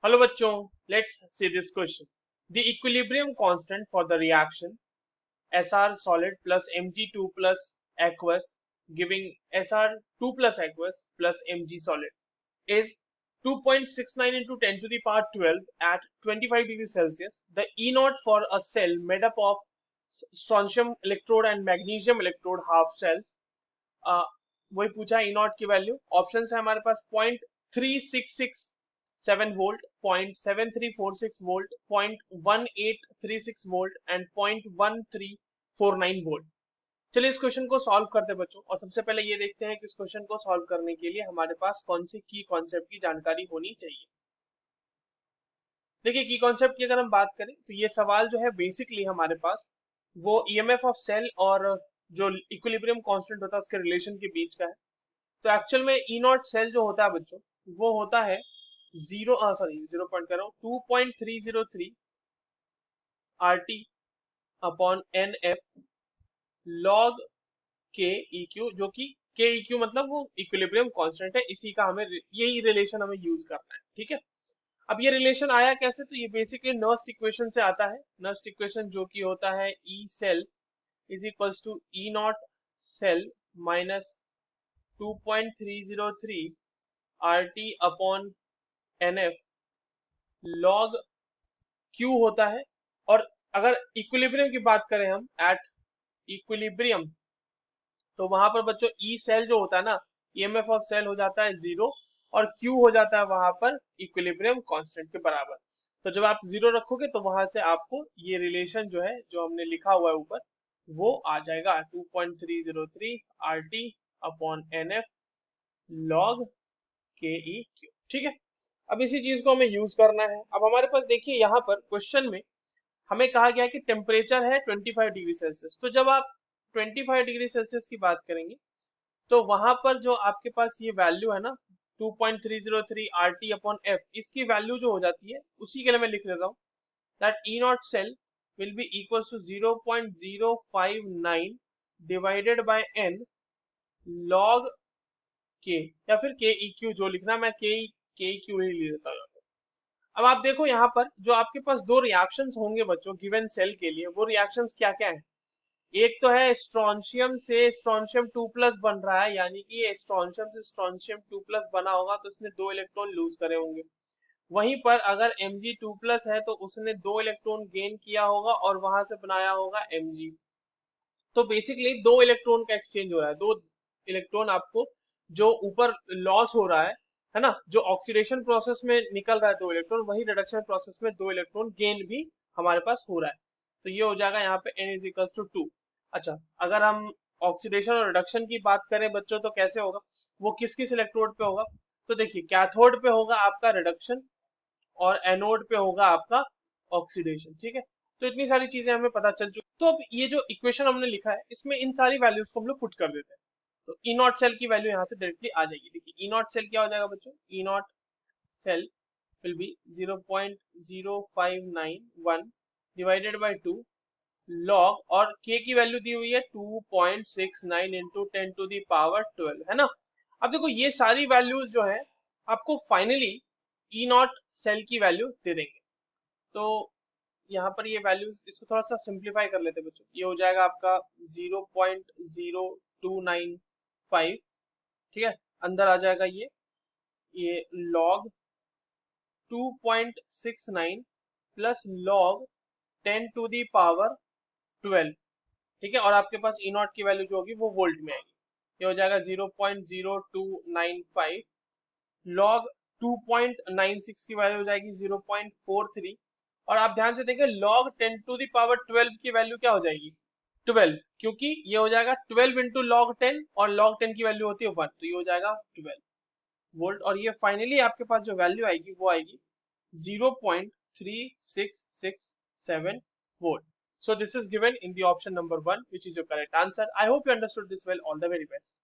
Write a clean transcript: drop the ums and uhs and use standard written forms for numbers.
Hello बच्चों, let's see this question. The equilibrium constant for the reaction Sr solid plus Mg2 plus aqueous giving Sr2 plus aqueous plus Mg solid is 2.69 into 10 to the power 12 at 25 degrees Celsius. The E naught for a cell made up of strontium electrode and magnesium electrode half cells. वही पूछा E naught की value. Option है हमारे पास 0.3667 volt, 0.7346 volt, 0.1836 volt and 0.1349 volt. चलिए इस question को solve करते हैं बच्चों, और सबसे पहले ये देखते हैं कि इस क्वेश्चन को सॉल्व करने के लिए हमारे पास कौन सी की कॉन्सेप्ट की जानकारी होनी चाहिए. देखिए, की कॉन्सेप्ट की अगर हम बात करें तो ये सवाल जो है बेसिकली हमारे पास वो ईएमएफ ऑफ सेल और जो इक्विलिब्रियम कांस्टेंट होता है उसके रिलेशन के बीच का है. तो एक्चुअल में ई नॉट सेल जो होता है बच्चों, वो होता है 2.303 R T upon N F log K E Q, जो कि के ई क्यू मतलब वो इक्विलिब्रियम कांस्टेंट है. इसी का हमें यही रिलेशन हमें यूज करना है. ठीक है, अब ये रिलेशन आया कैसे, तो ये बेसिकली नर्स्ट इक्वेशन से आता है. नर्स्ट इक्वेशन जो कि होता है E cell is equals to E not cell minus 2.303 R T upon N F log Q होता है. और अगर इक्विलिब्रियम की बात करें हम एट इक्विलिब्रियम, तो वहां पर बच्चों ई सेल जो होता है ना, ईएमएफ ऑफ सेल हो जाता है 0 और क्यू हो जाता है वहां पर इक्विलिब्रियम कांस्टेंट के बराबर. तो जब आप 0 रखोगे तो वहां से आपको ये रिलेशन जो है, जो हमने लिखा हुआ है ऊपर, वो आ जाएगा 2.303 R T upon N F log K E Q. ठीक है, अब इसी चीज को हमें यूज करना है. अब हमारे पास देखिए यहाँ पर क्वेश्चन में हमें कहा गया है कि टेम्परेचर है 25 डिग्री सेल्सियस. तो जब आप 25 डिग्री सेल्सियस की बात करेंगे तो वहां पर जो आपके पास ये वैल्यू है ना 2.303 आर टी अपॉन एफ, इसकी वैल्यू जो हो जाती है उसी के लिए मैं लिख लेता हूँ that E not cell will be equal to 0.059 divided by N log K, या फिर के ई क्यू जो लिखना, मैं के ई क्यू ही ले लेता हूँ. अब आप देखो यहाँ पर जो आपके पास दो रिएक्शंस होंगे बच्चों गिवन सेल के लिए, वो रिएक्शंस क्या क्या है. एक तो है स्ट्रोंशियम से स्ट्रोंशियम 2 प्लस बन रहा है, यानी कि ये स्ट्रोंशियम से स्ट्रोंशियम 2 प्लस बना होगा तो उसने 2 इलेक्ट्रॉन लूज करे होंगे. वहीं पर अगर Mg 2 प्लस है तो उसने 2 इलेक्ट्रॉन गेन किया होगा और वहां से बनाया होगा Mg. तो बेसिकली 2 इलेक्ट्रॉन का एक्सचेंज हो रहा है. 2 इलेक्ट्रॉन आपको जो ऊपर लॉस हो रहा है ना, जो ऑक्सीडेशन प्रोसेस में निकल रहा है 2 इलेक्ट्रॉन, वही रिडक्शन प्रोसेस में 2 इलेक्ट्रॉन गेन भी हमारे पास हो रहा है. तो ये हो जाएगा यहाँ पे n इज इक्वल्स टू 2. अच्छा, अगर हम ऑक्सीडेशन और रिडक्शन की बात करें बच्चों तो कैसे होगा, वो किस किस इलेक्ट्रोड पे होगा. तो देखिए, कैथोड पे होगा आपका रिडक्शन और एनोड पे होगा आपका ऑक्सीडेशन. ठीक है, तो इतनी सारी चीजें हमें पता चल चुकी. तो अब ये जो इक्वेशन हमने लिखा है इसमें इन सारी वैल्यूज को हम लोग पुट कर देते हैं. तो ई नॉट सेल की वैल्यू यहाँ से डायरेक्टली आ जाएगी. देखिए, ई नॉट सेल क्या हो जाएगा बच्चों, E not cell will be 0.0591 divided by 2 log, और के की वैल्यू दी हुई है 2.69 इंटू 10 टू दी पावर 12, है ना. अब देखो, ये सारी वैल्यूज जो है आपको फाइनली ई नॉट सेल की वैल्यू दे देंगे. तो यहाँ पर ये वैल्यूज, इसको थोड़ा सा सिंप्लीफाई कर लेते हैं बच्चों. ये हो जाएगा आपका 0.0295. ठीक है, अंदर आ जाएगा ये log 2.69 plus log 10 to the power 12. ठीक है, और आपके पास ई नॉट की वैल्यू जो होगी वो वोल्ट में आएगी. ये हो जाएगा 0.0295 लॉग 2.96 की वैल्यू हो जाएगी 0.43. और आप ध्यान से देखें, लॉग 10 टू दी पावर 12 की वैल्यू क्या हो जाएगी, 12, क्योंकि ये हो जाएगा 12 इंटू लॉग 10 और लॉग 10 की वैल्यू होती है 1, तो ये हो जाएगा 12 वोल्ट. और ये फाइनली आपके पास जो वैल्यू आएगी वो आएगी 0.3667 volt. So this is given in the option number 1, which is your correct answer. I hope you understood this well. All the very best.